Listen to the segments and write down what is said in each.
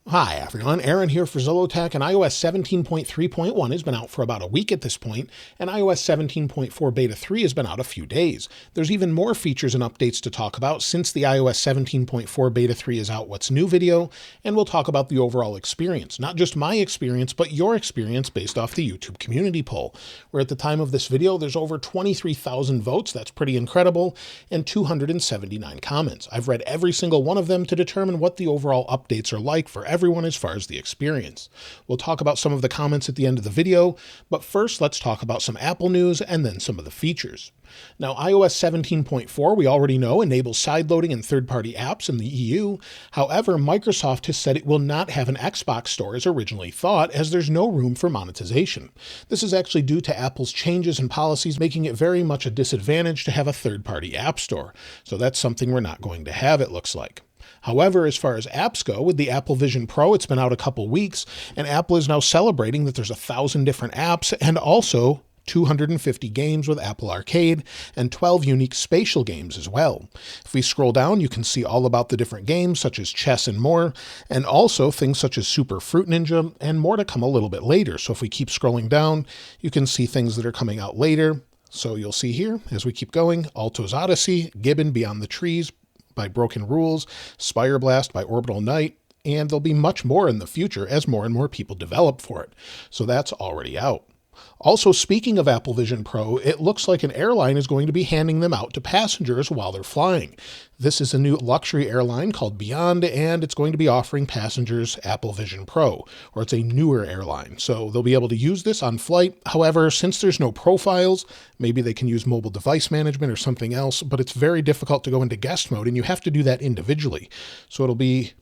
Hi everyone, Aaron here for Zillotech, and iOS 17.3.1 has been out for about a week at this point, and iOS 17.4 Beta 3 has been out a few days. There's even more features and updates to talk about since the iOS 17.4 Beta 3 is out what's new video, and we'll talk about the overall experience. Not just my experience, but your experience based off the YouTube community poll, where at the time of this video there's over 23,000 votes, that's pretty incredible, and 279 comments. I've read every single one of them to determine what the overall updates are like for everyone as far as the experience. We'll talk about some of the comments at the end of the video, but first let's talk about some Apple news and then some of the features. Now, iOS 17.4, we already know, enables sideloading in third-party apps in the EU. However, Microsoft has said it will not have an Xbox store as originally thought, as there's no room for monetization. This is actually due to Apple's changes in policies, making it very much a disadvantage to have a third-party app store. So that's something we're not going to have, it looks like. However, as far as apps go, with the Apple Vision Pro, it's been out a couple weeks, and Apple is now celebrating that there's 1,000 different apps and also 250 games with Apple Arcade and 12 unique spatial games as well. If we scroll down, you can see all about the different games such as chess and more, and also things such as Super Fruit Ninja and more to come a little bit later. So if we keep scrolling down, you can see things that are coming out later. So you'll see here, as we keep going, Alto's Odyssey, Gibbon Beyond the Trees by Broken Rules, Spire Blast by Orbital Knight, and there'll be much more in the future as more and more people develop for it. So that's already out. Also, speaking of Apple Vision Pro, it looks like an airline is going to be handing them out to passengers while they're flying. This is a new luxury airline called Beyond, and it's going to be offering passengers Apple Vision Pro, or it's a newer airline. So they'll be able to use this on flight. However, since there's no profiles, maybe they can use mobile device management or something else, but it's very difficult to go into guest mode, and you have to do that individually. So it'll be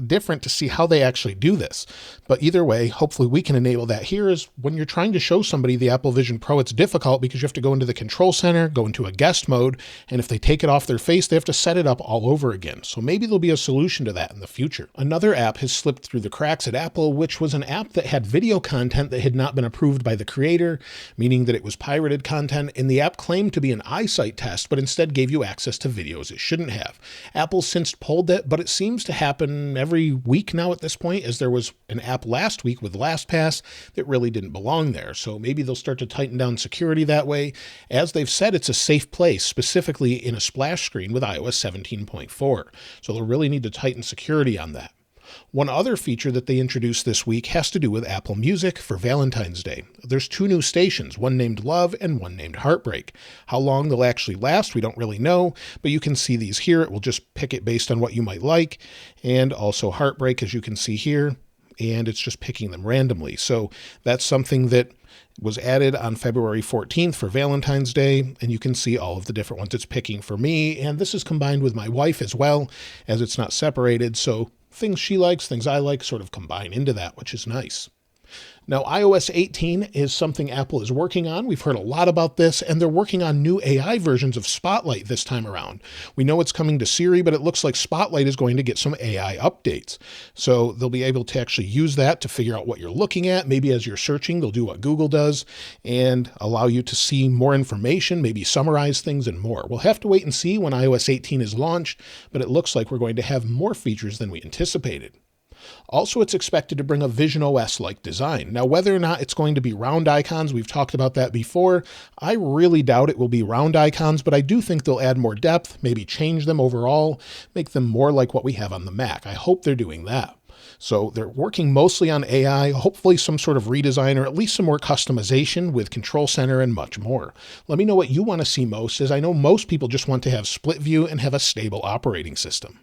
different to see how they actually do this. But either way, hopefully we can enable that here. Is when you're trying to show somebody the Apple Vision Pro, it's difficult because you have to go into the control center, go into a guest mode, and if they take it off their face, they have to set it up all over again. So maybe there'll be a solution to that in the future. Another app has slipped through the cracks at Apple, which was an app that had video content that had not been approved by the creator, meaning that it was pirated content, and the app claimed to be an eyesight test, but instead gave you access to videos it shouldn't have. Apple since pulled it, but it seems to happen every week now at this point, as there was an app last week with LastPass that really didn't belong there. So maybe they'll start to tighten down security that way. As they've said, it's a safe place, specifically in a splash screen with iOS 17.4. So they'll really need to tighten security on that. One other feature that they introduced this week has to do with Apple Music for Valentine's Day. There's two new stations, one named Love and one named Heartbreak. How long they'll actually last, we don't really know, but you can see these here. It will just pick it based on what you might like, and also Heartbreak, as you can see here, and it's just picking them randomly. So that's something that was added on February 14th for Valentine's Day, and you can see all of the different ones it's picking for me, and this is combined with my wife as well, as it's not separated, so things she likes, things I like sort of combine into that, which is nice. Now, iOS 18 is something Apple is working on. We've heard a lot about this, and they're working on new AI versions of Spotlight this time around. We know it's coming to Siri, but it looks like Spotlight is going to get some AI updates. So they'll be able to actually use that to figure out what you're looking at. Maybe as you're searching, they'll do what Google does and allow you to see more information, maybe summarize things and more. We'll have to wait and see when iOS 18 is launched, but it looks like we're going to have more features than we anticipated. Also, it's expected to bring a Vision OS-like design. Now, whether or not it's going to be round icons, we've talked about that before. I really doubt it will be round icons, but I do think they'll add more depth, maybe change them overall, make them more like what we have on the Mac. I hope they're doing that. So they're working mostly on AI, hopefully some sort of redesign or at least some more customization with Control Center and much more. Let me know what you want to see most, as I know most people just want to have split view and have a stable operating system.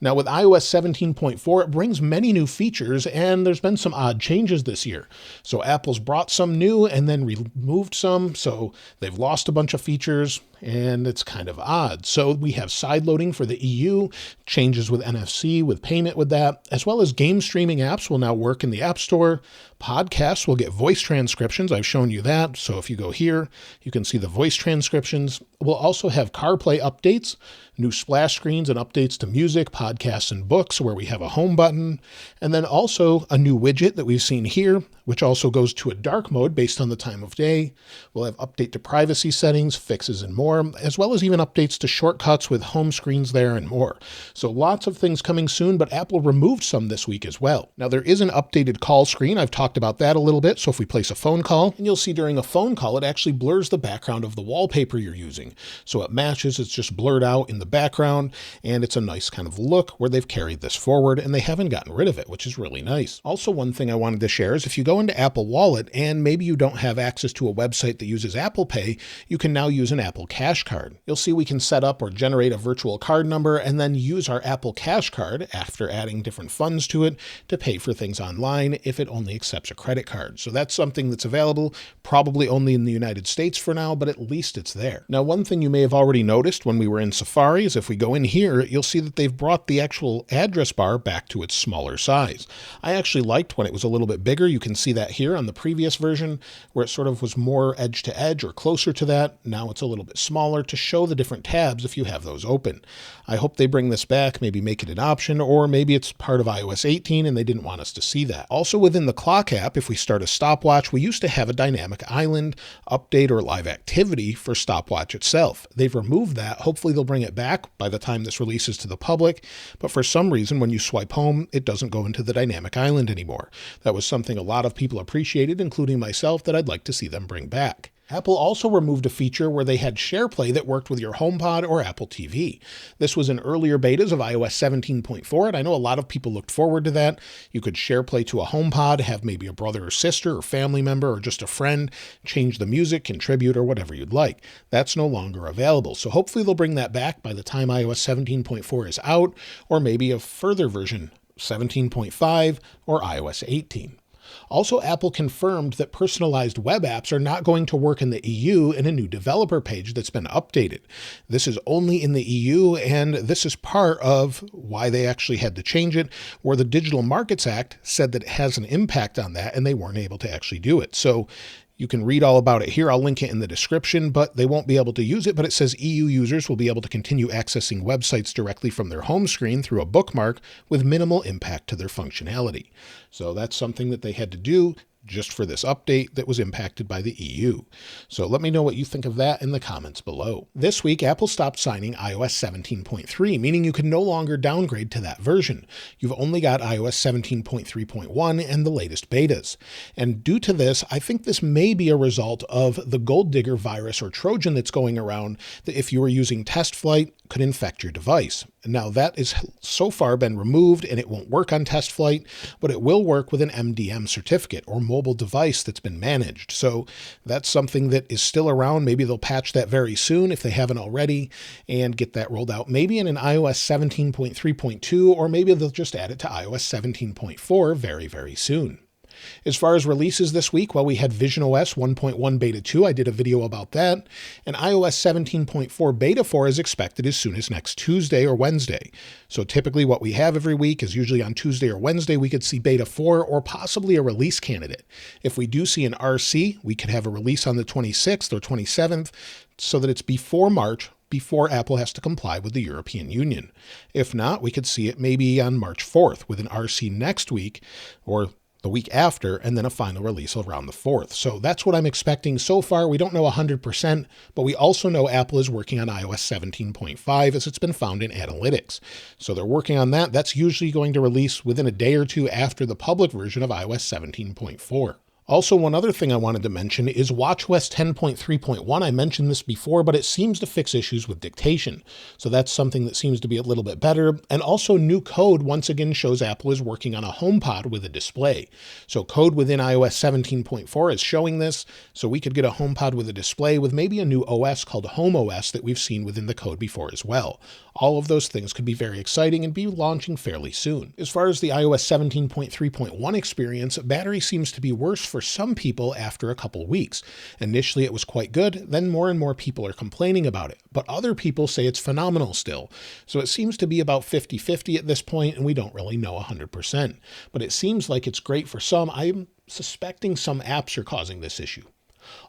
Now with iOS 17.4, it brings many new features, and there's been some odd changes this year. So Apple's brought some new and then removed some, so they've lost a bunch of features, and it's kind of odd. So we have sideloading for the EU, changes with NFC, with payment with that, as well as game streaming apps will now work in the App Store. Podcasts will get voice transcriptions. I've shown you that. So if you go here, you can see the voice transcriptions. We'll also have CarPlay updates, new splash screens and updates to music, podcasts, and books, where we have a home button, and then also a new widget that we've seen here, which also goes to a dark mode based on the time of day. We'll have update to privacy settings, fixes, and more. more, as well as even updates to shortcuts with home screens there and more. So lots of things coming soon, but Apple removed some this week as well. Now there is an updated call screen. I've talked about that a little bit. So if we place a phone call, and you'll see during a phone call, it actually blurs the background of the wallpaper you're using. So it matches, it's just blurred out in the background, and it's a nice kind of look where they've carried this forward and they haven't gotten rid of it, which is really nice. Also, one thing I wanted to share is if you go into Apple Wallet and maybe you don't have access to a website that uses Apple Pay, you can now use an Apple Cash Card. You'll see we can set up or generate a virtual card number and then use our Apple Cash Card after adding different funds to it to pay for things online if it only accepts a credit card. So that's something that's available, probably only in the United States for now, but at least it's there. Now, one thing you may have already noticed when we were in Safari is if we go in here, you'll see that they've brought the actual address bar back to its smaller size. I actually liked when it was a little bit bigger. You can see that here on the previous version where it sort of was more edge to edge or closer to that. Now it's a little bit smaller to show the different tabs if you have those open. I hope they bring this back, maybe make it an option, or maybe it's part of iOS 18 and they didn't want us to see that. Also within the clock app, if we start a stopwatch, we used to have a dynamic island update or live activity for stopwatch itself. They've removed that. Hopefully they'll bring it back by the time this releases to the public, but for some reason when you swipe home, it doesn't go into the dynamic island anymore. That was something a lot of people appreciated, including myself, that I'd like to see them bring back. Apple also removed a feature where they had SharePlay that worked with your HomePod or Apple TV. This was in earlier betas of iOS 17.4, and I know a lot of people looked forward to that. You could SharePlay to a HomePod, have maybe a brother or sister or family member or just a friend, change the music, contribute, or whatever you'd like. That's no longer available. So hopefully they'll bring that back by the time iOS 17.4 is out, or maybe a further version, 17.5 or iOS 18. Also, Apple confirmed that personalized web apps are not going to work in the EU in a new developer page that's been updated. This is only in the EU, and this is part of why they actually had to change it, where the Digital Markets Act said that it has an impact on that, and they weren't able to actually do it. So you can read all about it here. I'll link it in the description, but they won't be able to use it. But it says EU users will be able to continue accessing websites directly from their home screen through a bookmark with minimal impact to their functionality. So that's something that they had to do just for this update that was impacted by the EU. So let me know what you think of that in the comments below. This week, Apple stopped signing iOS 17.3, meaning you can no longer downgrade to that version. You've only got iOS 17.3.1 and the latest betas. And due to this, I think this may be a result of the Gold Digger virus or Trojan that's going around that if you were using test flight could infect your device. Now that is so far been removed and it won't work on test flight, but it will work with an MDM certificate or mobile device that's been managed. So that's something that is still around. Maybe they'll patch that very soon if they haven't already and get that rolled out maybe in an iOS 17.3.2, or maybe they'll just add it to iOS 17.4 very, very soon. As far as releases this week, well, we had visionOS 1.1 Beta 2. I did a video about that. And iOS 17.4 Beta 4 is expected as soon as next Tuesday or Wednesday. So typically what we have every week is usually on Tuesday or Wednesday, we could see Beta 4 or possibly a release candidate. If we do see an RC, we could have a release on the 26th or 27th so that it's before March, before Apple has to comply with the European Union. If not, we could see it maybe on March 4th with an RC next week or the week after, and then a final release around the 4th. So that's what I'm expecting so far. We don't know 100%, but we also know Apple is working on iOS 17.5 as it's been found in analytics. So they're working on that. That's usually going to release within a day or two after the public version of iOS 17.4. Also, one other thing I wanted to mention is watchOS 10.3.1. I mentioned this before, but it seems to fix issues with dictation. So that's something that seems to be a little bit better. And also new code once again shows Apple is working on a HomePod with a display. So code within iOS 17.4 is showing this. So we could get a HomePod with a display with maybe a new OS called HomeOS that we've seen within the code before as well. All of those things could be very exciting and be launching fairly soon. As far as the iOS 17.3.1 experience, battery seems to be worse for some people after a couple weeks. Initially it was quite good, then more and more people are complaining about it, but other people say it's phenomenal still. So it seems to be about 50-50 at this point, and we don't really know 100%. But it seems like it's great for some. I'm suspecting some apps are causing this issue.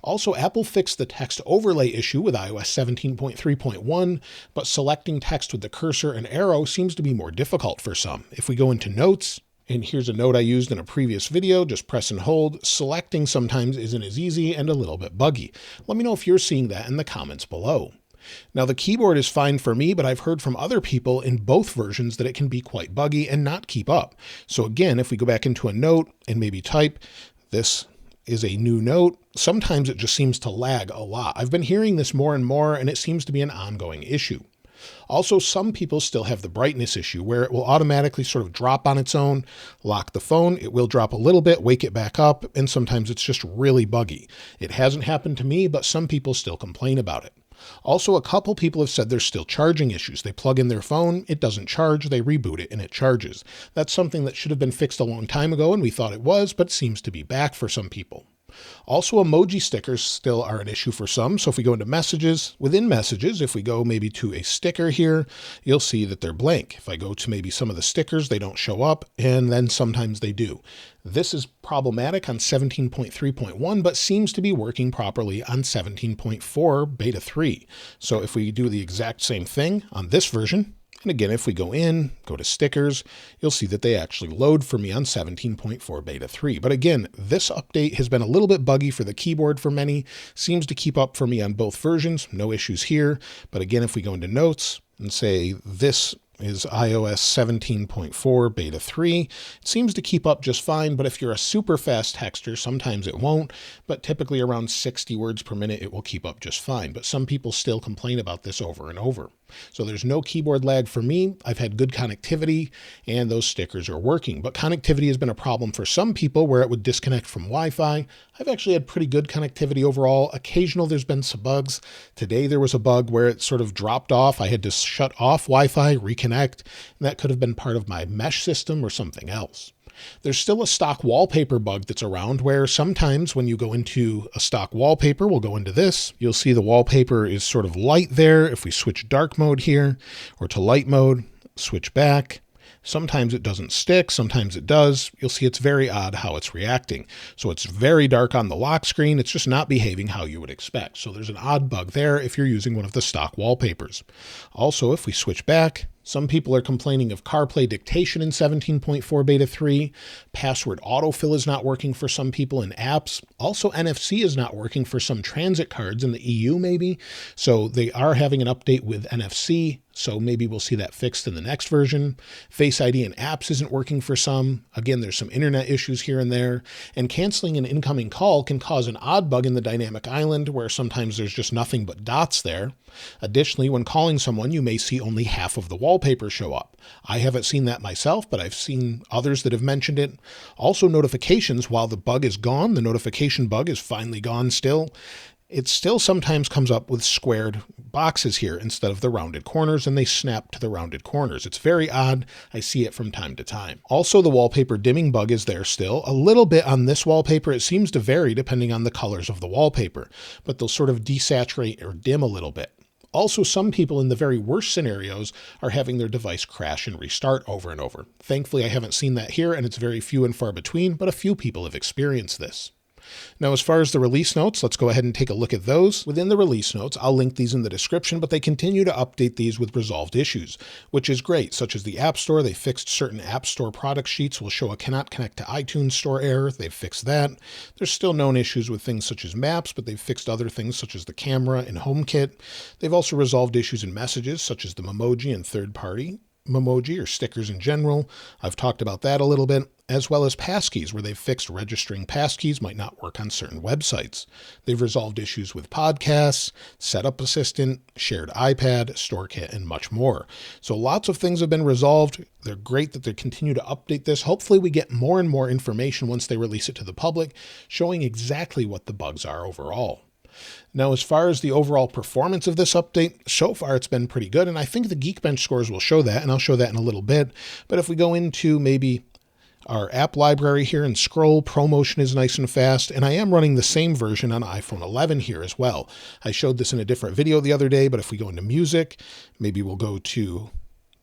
Also, Apple fixed the text overlay issue with iOS 17.3.1, but selecting text with the cursor and arrow seems to be more difficult for some. If we go into Notes, and here's a note I used in a previous video, just press and hold, selecting sometimes isn't as easy and a little bit buggy. Let me know if you're seeing that in the comments below. Now the keyboard is fine for me, but I've heard from other people in both versions that it can be quite buggy and not keep up. So again, if we go back into a note and maybe type, this is a new note, sometimes it just seems to lag a lot. I've been hearing this more and more, and it seems to be an ongoing issue. Also, some people still have the brightness issue where it will automatically sort of drop on its own, lock the phone, it will drop a little bit, wake it back up, and sometimes it's just really buggy. It hasn't happened to me, but some people still complain about it. Also, a couple people have said there's still charging issues. They plug in their phone, it doesn't charge, they reboot it, and it charges. That's something that should have been fixed a long time ago, and we thought it was, but seems to be back for some people. Also, emoji stickers still are an issue for some. So if we go into messages, within messages, if we go maybe to a sticker here, you'll see that they're blank. If I go to maybe some of the stickers, they don't show up, and then sometimes they do. This is problematic on 17.3.1, but seems to be working properly on 17.4 beta 3. So if we do the exact same thing on this version, and again, if we go to stickers, you'll see that they actually load for me on 17.4 beta 3. But again, this update has been a little bit buggy for the keyboard for many, seems to keep up for me on both versions, no issues here. But again, if we go into notes and say this is iOS 17.4 beta 3. It seems to keep up just fine, but if you're a super fast texter, sometimes it won't, but typically around 60 words per minute, it will keep up just fine. But some people still complain about this over and over. So there's no keyboard lag for me. I've had good connectivity and those stickers are working, but connectivity has been a problem for some people where it would disconnect from Wi-Fi. I've actually had pretty good connectivity overall. Occasional there's been some bugs. Today there was a bug where it sort of dropped off. I had to shut off Wi-Fi, reconnect, and that could have been part of my mesh system or something else. There's still a stock wallpaper bug that's around where sometimes when you go into a stock wallpaper, we'll go into this, you'll see the wallpaper is sort of light there. If we switch dark mode here or to light mode, switch back, sometimes it doesn't stick, sometimes it does. You'll see it's very odd how it's reacting. So it's very dark on the lock screen. It's just not behaving how you would expect. So there's an odd bug there if you're using one of the stock wallpapers. Also, if we switch back, some people are complaining of CarPlay dictation in 17.4 beta 3. Password autofill is not working for some people in apps. Also, NFC is not working for some transit cards in the EU maybe. So they are having an update with NFC. So maybe we'll see that fixed in the next version. Face ID in apps isn't working for some. Again, there's some internet issues here and there. And canceling an incoming call can cause an odd bug in the dynamic island where sometimes there's just nothing but dots there. Additionally, when calling someone, you may see only half of the wallpaper show up. I haven't seen that myself, but I've seen others that have mentioned it. Also, notifications, while the bug is gone, the notification bug is finally gone still. It still sometimes comes up with squared boxes here instead of the rounded corners, and they snap to the rounded corners. It's very odd. I see it from time to time. Also, the wallpaper dimming bug is there still. A little bit on this wallpaper. It seems to vary depending on the colors of the wallpaper, but they'll sort of desaturate or dim a little bit. Also, some people in the very worst scenarios are having their device crash and restart over and over. Thankfully, I haven't seen that here, and it's very few and far between, but a few people have experienced this. Now, as far as the release notes, let's go ahead and take a look at those. Within the release notes, I'll link these in the description, but they continue to update these with resolved issues, which is great, such as the App Store. They fixed certain App Store product sheets will show a cannot connect to iTunes Store error. They've fixed that. There's still known issues with things such as maps, but they've fixed other things such as the camera and HomeKit. They've also resolved issues in messages, such as the Memoji and third-party Memoji or stickers in general. I've talked about that a little bit, as well as passkeys, where they've fixed registering passkeys might not work on certain websites. They've resolved issues with podcasts, setup assistant, shared iPad, StoreKit, and much more. So lots of things have been resolved. They're great that they continue to update this. Hopefully we get more and more information once they release it to the public, showing exactly what the bugs are overall. Now, as far as the overall performance of this update, so far it's been pretty good, and I think the Geekbench scores will show that, and I'll show that in a little bit. But if we go into maybe our app library here and scroll, ProMotion is nice and fast, and I am running the same version on iPhone 11 here as well. I showed this in a different video the other day, but if we go into music, maybe we'll go to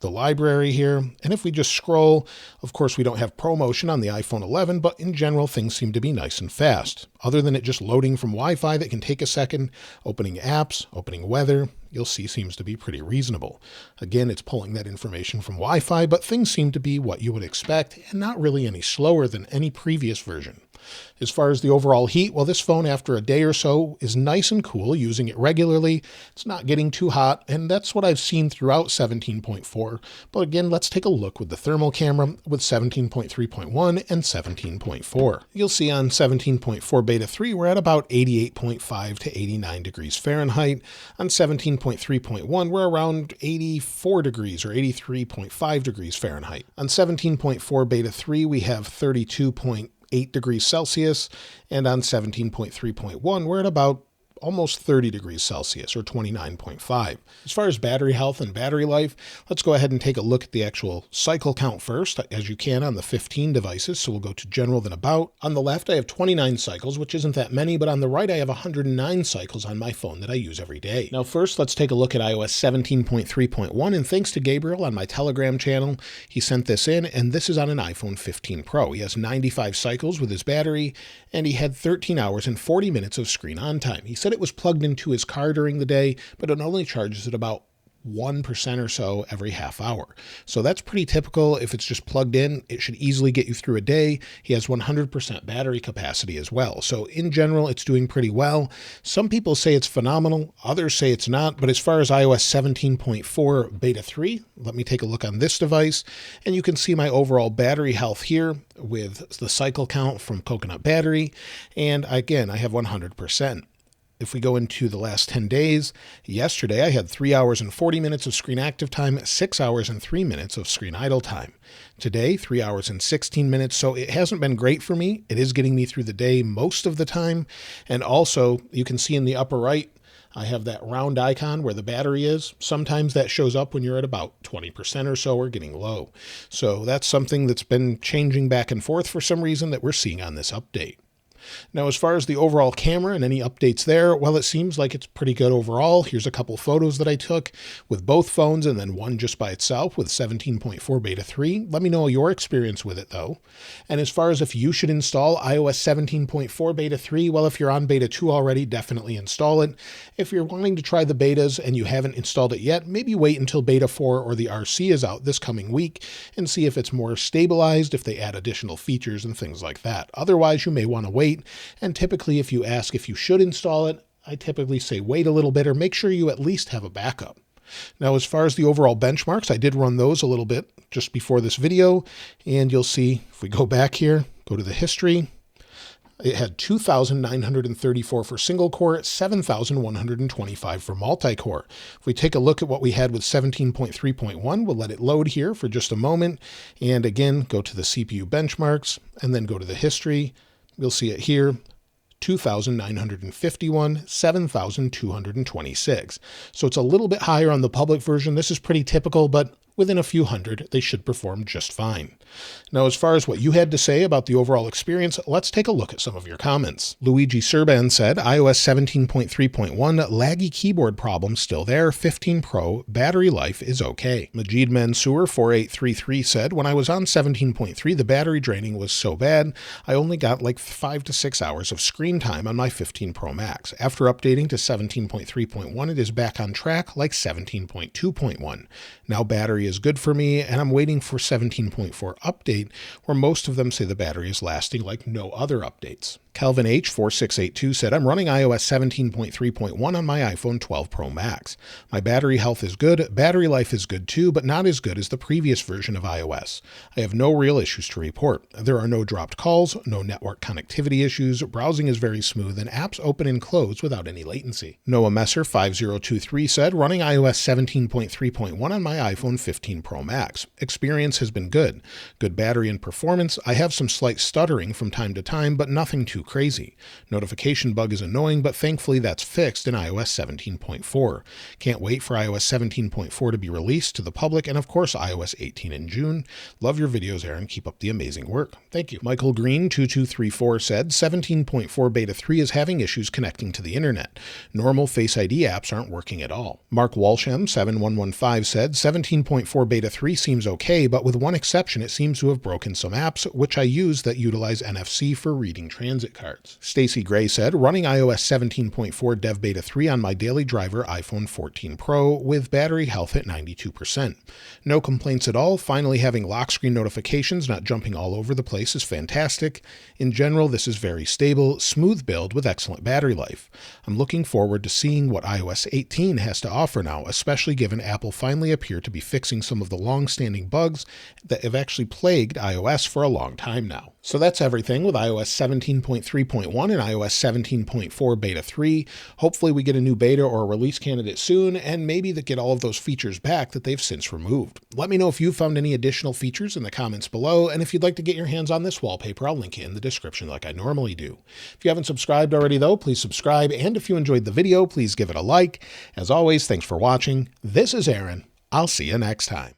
the library here. And if we just scroll, of course, we don't have ProMotion on the iPhone 11, but in general, things seem to be nice and fast. Other than it just loading from Wi-Fi that can take a second, opening apps, opening weather, you'll see seems to be pretty reasonable. Again, it's pulling that information from Wi-Fi, but things seem to be what you would expect and not really any slower than any previous version. As far as the overall heat, well, this phone after a day or so is nice and cool using it regularly. It's not getting too hot, and that's what I've seen throughout 17.4. But again, let's take a look with the thermal camera with 17.3.1 and 17.4. You'll see on 17.4 beta 3, we're at about 88.5 to 89 degrees Fahrenheit. On 17.3.1, we're around 84 degrees or 83.5 degrees Fahrenheit. On 17.4 beta 3, we have 32.8 degrees Celsius, and on 17.3.1, we're at about almost 30 degrees Celsius or 29.5. As far as battery health and battery life, let's go ahead and take a look at the actual cycle count first, as you can on the 15 devices. So we'll go to general, then about. On the left, I have 29 cycles, which isn't that many, but on the right, I have 109 cycles on my phone that I use every day. Now, first, let's take a look at iOS 17.3.1, and thanks to Gabriel on my Telegram channel, he sent this in, and this is on an iPhone 15 Pro. He has 95 cycles with his battery, and he had 13 hours and 40 minutes of screen on time. He said it was plugged into his car during the day, but it only charges at about 1% or so every half hour. So that's pretty typical. If it's just plugged in, it should easily get you through a day. He has 100% battery capacity as well. So in general, it's doing pretty well. Some people say it's phenomenal. Others say it's not. But as far as iOS 17.4 beta 3, let me take a look on this device. And you can see my overall battery health here with the cycle count from Coconut Battery. And again, I have 100%. If we go into the last 10 days, yesterday I had 3 hours and 40 minutes of screen active time, 6 hours and 3 minutes of screen idle time. Today, 3 hours and 16 minutes. So it hasn't been great for me. It is getting me through the day most of the time. And also, you can see in the upper right, I have that round icon where the battery is. Sometimes that shows up when you're at about 20% or so or getting low. So that's something that's been changing back and forth for some reason that we're seeing on this update. Now, as far as the overall camera and any updates there, well, it seems like it's pretty good overall. Here's a couple photos that I took with both phones and then one just by itself with 17.4 beta 3. Let me know your experience with it, though. And as far as if you should install iOS 17.4 beta 3, well, if you're on beta 2 already, definitely install it. If you're wanting to try the betas and you haven't installed it yet, maybe wait until beta 4 or the RC is out this coming week and see if it's more stabilized, if they add additional features and things like that. Otherwise, you may want to wait. And typically, if you ask if you should install it, I typically say wait a little bit or make sure you at least have a backup. Now, as far as the overall benchmarks, I did run those a little bit just before this video, and you'll see if we go back here, go to the history, it had 2,934 for single core, 7,125 for multi-core. If we take a look at what we had with 17.3.1, we'll let it load here for just a moment. And again, go to the CPU benchmarks and then go to the history. You'll see it here, 2,951, 7,226. So it's a little bit higher on the public version. This is pretty typical, but within a few hundred, they should perform just fine. Now, as far as what you had to say about the overall experience, let's take a look at some of your comments. Luigi Serban said, iOS 17.3.1, laggy keyboard problem still there, 15 Pro, battery life is okay. Majid Mansour 4833 said, when I was on 17.3, the battery draining was so bad, I only got like 5 to 6 hours of screen time on my 15 Pro Max. After updating to 17.3.1, it is back on track like 17.2.1. Now battery is good for me, and I'm waiting for 17.4 update, where most of them say the battery is lasting like no other updates. Calvin H4682 said, I'm running iOS 17.3.1 on my iPhone 12 Pro Max. My battery health is good, battery life is good too, but not as good as the previous version of iOS. I have no real issues to report. There are no dropped calls, no network connectivity issues, browsing is very smooth, and apps open and close without any latency. Noah Messer 5023 said, running iOS 17.3.1 on my iPhone 15 Pro Max. Experience has been good. Good battery and performance. I have some slight stuttering from time to time, but nothing too crazy. Notification bug is annoying, but thankfully that's fixed in iOS 17.4. Can't wait for iOS 17.4 to be released to the public, and of course iOS 18 in June. Love your videos, Aaron. Keep up the amazing work. Thank you. Michael Green 2234 said, 17.4 beta 3 is having issues connecting to the internet. Normal Face ID apps aren't working at all. Mark Walsham 7115 said, 17.4 beta 3 seems okay, but with one exception, it seems to have broken some apps, which I use that utilize NFC for reading transit credit cards. Stacy Gray said, running iOS 17.4 Dev Beta 3 on my daily driver iPhone 14 Pro with battery health at 92%. No complaints at all. Finally having lock screen notifications not jumping all over the place is fantastic. In general, this is very stable, smooth build with excellent battery life. I'm looking forward to seeing what iOS 18 has to offer now, especially given Apple finally appear to be fixing some of the long-standing bugs that have actually plagued iOS for a long time now. So that's everything with iOS 17.3.1 and iOS 17.4 Beta 3. Hopefully we get a new beta or a release candidate soon, and maybe that get all of those features back that they've since removed. Let me know if you found any additional features in the comments below, and if you'd like to get your hands on this wallpaper, I'll link it in the description like I normally do. If you haven't subscribed already though, please subscribe, and if you enjoyed the video, please give it a like. As always, thanks for watching. This is Aaron. I'll see you next time.